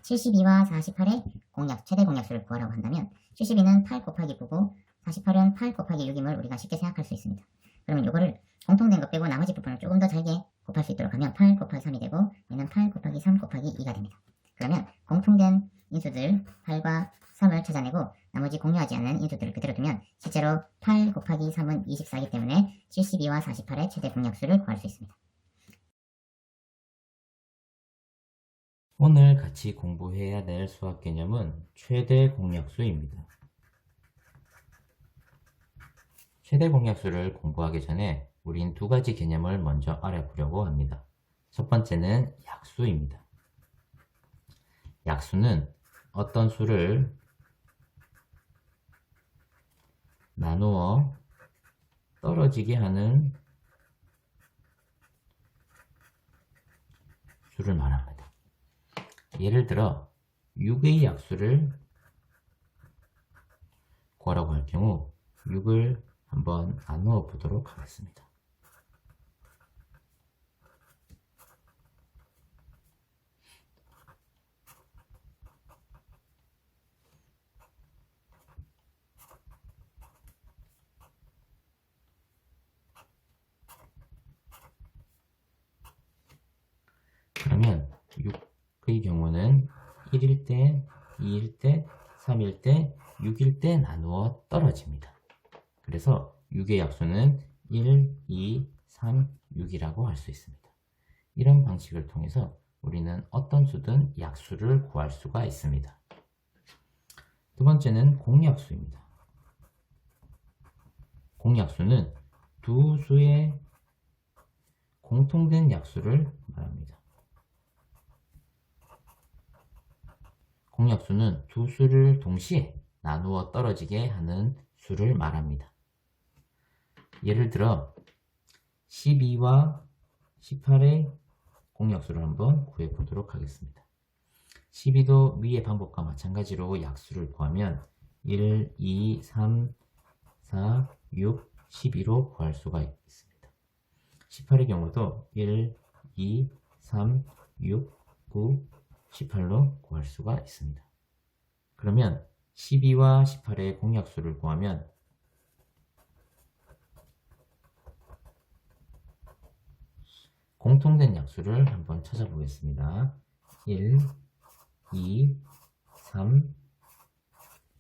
72와 48의 최대 공약수를 구하라고 한다면 72는 8 곱하기 9고 48은 8 곱하기 6임을 우리가 쉽게 생각할 수 있습니다. 그러면 이거를 공통된 것 빼고 나머지 부분을 조금 더 잘게 곱할 수 있도록 하면 8 곱하기 3이 되고 얘는 8 곱하기 3 곱하기 2가 됩니다. 그러면 공통된 인수들 8과 3을 찾아내고 나머지 공유하지 않는 인수들을 그대로 두면 실제로 8 곱하기 3은 24이기 때문에 72와 48의 최대 공약수를 구할 수 있습니다. 오늘 같이 공부해야 될 수학 개념은 최대 공약수입니다. 최대 공약수를 공부하기 전에 우린 두 가지 개념을 먼저 알아보려고 합니다. 첫 번째는 약수입니다. 약수는 어떤 수를 나누어 떨어지게 하는 수를 말합니다. 예를 들어 6의 약수를 구하라고 할 경우 6을 한번 나누어 보도록 하겠습니다. 그러면 6의 경우는 1일 때, 2일 때, 3일 때, 6일 때 나누어 떨어집니다. 그래서 6의 약수는 1, 2, 3, 6이라고 할 수 있습니다. 이런 방식을 통해서 우리는 어떤 수든 약수를 구할 수가 있습니다. 두 번째는 공약수입니다. 공약수는 두 수의 공통된 약수를 말합니다. 공약수는 두 수를 동시에 나누어 떨어지게 하는 수를 말합니다. 예를 들어 12와 18의 공약수를 한번 구해 보도록 하겠습니다. 12도 위의 방법과 마찬가지로 약수를 구하면 1, 2, 3, 4, 6, 12로 구할 수가 있습니다. 18의 경우도 1, 2, 3, 6, 9, 18로 구할 수가 있습니다. 그러면 12와 18의 공약수를 구하면 공통된 약수를 한번 찾아보겠습니다. 1, 2, 3,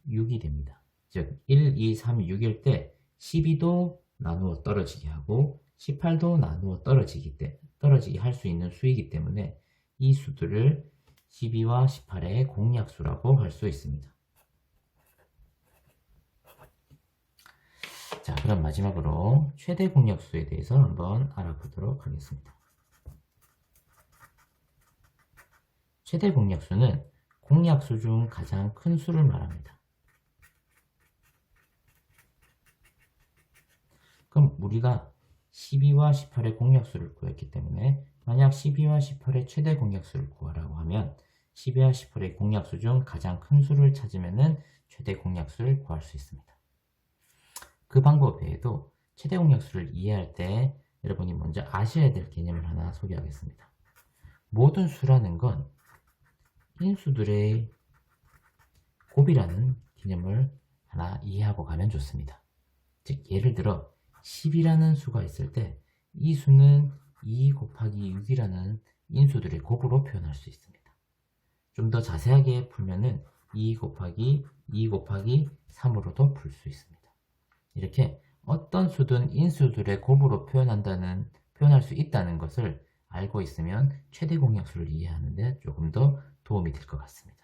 6이 됩니다. 즉 1, 2, 3, 6일 때 12도 나누어 떨어지게 하고 18도 나누어 떨어지게 할 수 있는 수이기 때문에 이 수들을 12와 18의 공약수라고 할 수 있습니다. 자, 그럼 마지막으로 최대 공약수에 대해서 한번 알아보도록 하겠습니다. 최대 공약수는 공약수 중 가장 큰 수를 말합니다. 그럼 우리가 12와 18의 공약수를 구했기 때문에 만약 12와 18의 최대 공약수를 구하라고 하면 12와 18의 공약수 중 가장 큰 수를 찾으면 최대 공약수를 구할 수 있습니다. 그 방법 외에도 최대 공약수를 이해할 때 여러분이 먼저 아셔야 될 개념을 하나 소개하겠습니다. 모든 수라는 건 인수들의 곱이라는 개념을 하나 이해하고 가면 좋습니다. 즉 예를 들어 10이라는 수가 있을 때 이 수는 2 곱하기 6이라는 인수들의 곱으로 표현할 수 있습니다. 좀 더 자세하게 풀면은 2 곱하기 2 곱하기 3으로도 풀 수 있습니다. 이렇게 어떤 수든 인수들의 곱으로 표현할 수 있다는 것을 알고 있으면 최대 공약수를 이해하는데 조금 더 도움이 될 것 같습니다.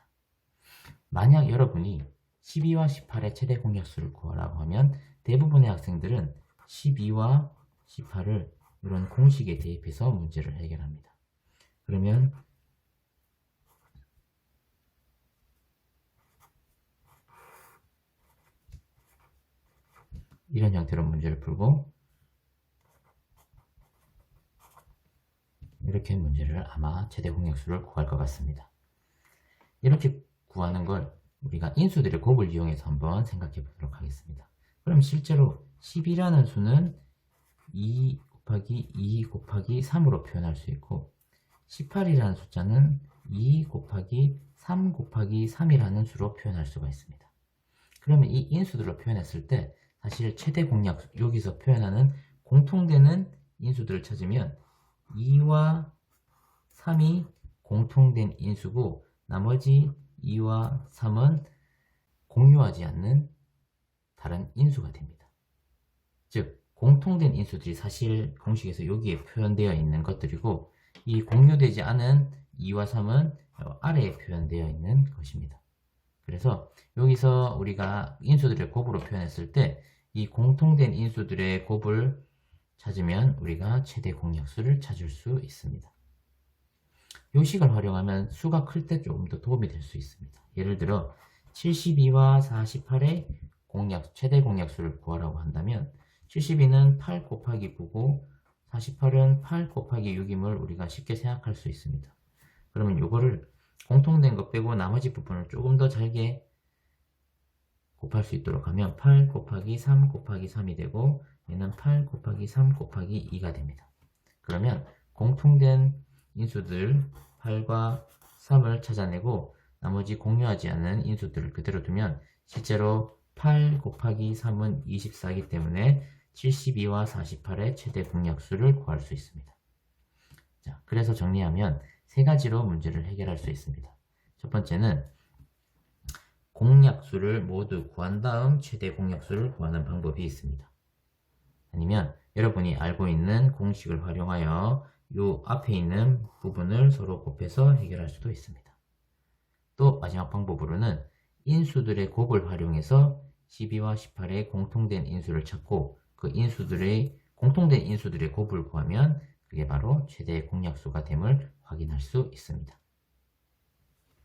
만약 여러분이 12와 18의 최대 공약수를 구하라고 하면 대부분의 학생들은 12와 18을 이런 공식에 대입해서 문제를 해결합니다. 그러면 이런 형태로 문제를 풀고 이렇게 문제를 아마 최대 공약수를 구할 것 같습니다. 이렇게 구하는 걸 우리가 인수들의 곱을 이용해서 한번 생각해 보도록 하겠습니다. 그럼 실제로 10이라는 수는 2 곱하기 2 곱하기 3으로 표현할 수 있고 18이라는 숫자는 2 곱하기 3 곱하기 3이라는 수로 표현할 수가 있습니다. 그러면 이 인수들로 표현했을 때 사실 최대 공약수, 여기서 표현하는 공통되는 인수들을 찾으면 2와 3이 공통된 인수고 나머지 2와 3은 공유하지 않는 다른 인수가 됩니다. 즉 공통된 인수들이 사실 공식에서 여기에 표현되어 있는 것들이고 이 공유되지 않은 2와 3은 아래에 표현되어 있는 것입니다. 그래서 여기서 우리가 인수들의 곱으로 표현했을 때 이 공통된 인수들의 곱을 찾으면 우리가 최대 공약수를 찾을 수 있습니다. 이 식을 활용하면 수가 클 때 조금 더 도움이 될 수 있습니다. 예를 들어 72와 48의 최대 공약수를 구하라고 한다면 72는 8 곱하기 9고 48은 8 곱하기 6임을 우리가 쉽게 생각할 수 있습니다. 그러면 이거를 공통된 것 빼고 나머지 부분을 조금 더 잘게 곱할 수 있도록 하면 8 곱하기 3 곱하기 3이 되고 얘는 8 곱하기 3 곱하기 2가 됩니다. 그러면 공통된 인수들 8과 3을 찾아내고 나머지 공유하지 않은 인수들을 그대로 두면 실제로 8 곱하기 3은 24이기 때문에 72와 48의 최대 공약수를 구할 수 있습니다. 자, 그래서 정리하면 세 가지로 문제를 해결할 수 있습니다. 첫 번째는 공약수를 모두 구한 다음 최대 공약수를 구하는 방법이 있습니다. 아니면 여러분이 알고 있는 공식을 활용하여 이 앞에 있는 부분을 서로 곱해서 해결할 수도 있습니다. 또 마지막 방법으로는 인수들의 곱을 활용해서 12와 18의 공통된 인수를 찾고 그 공통된 인수들의 곱을 구하면 그게 바로 최대 공약수가 됨을 확인할 수 있습니다.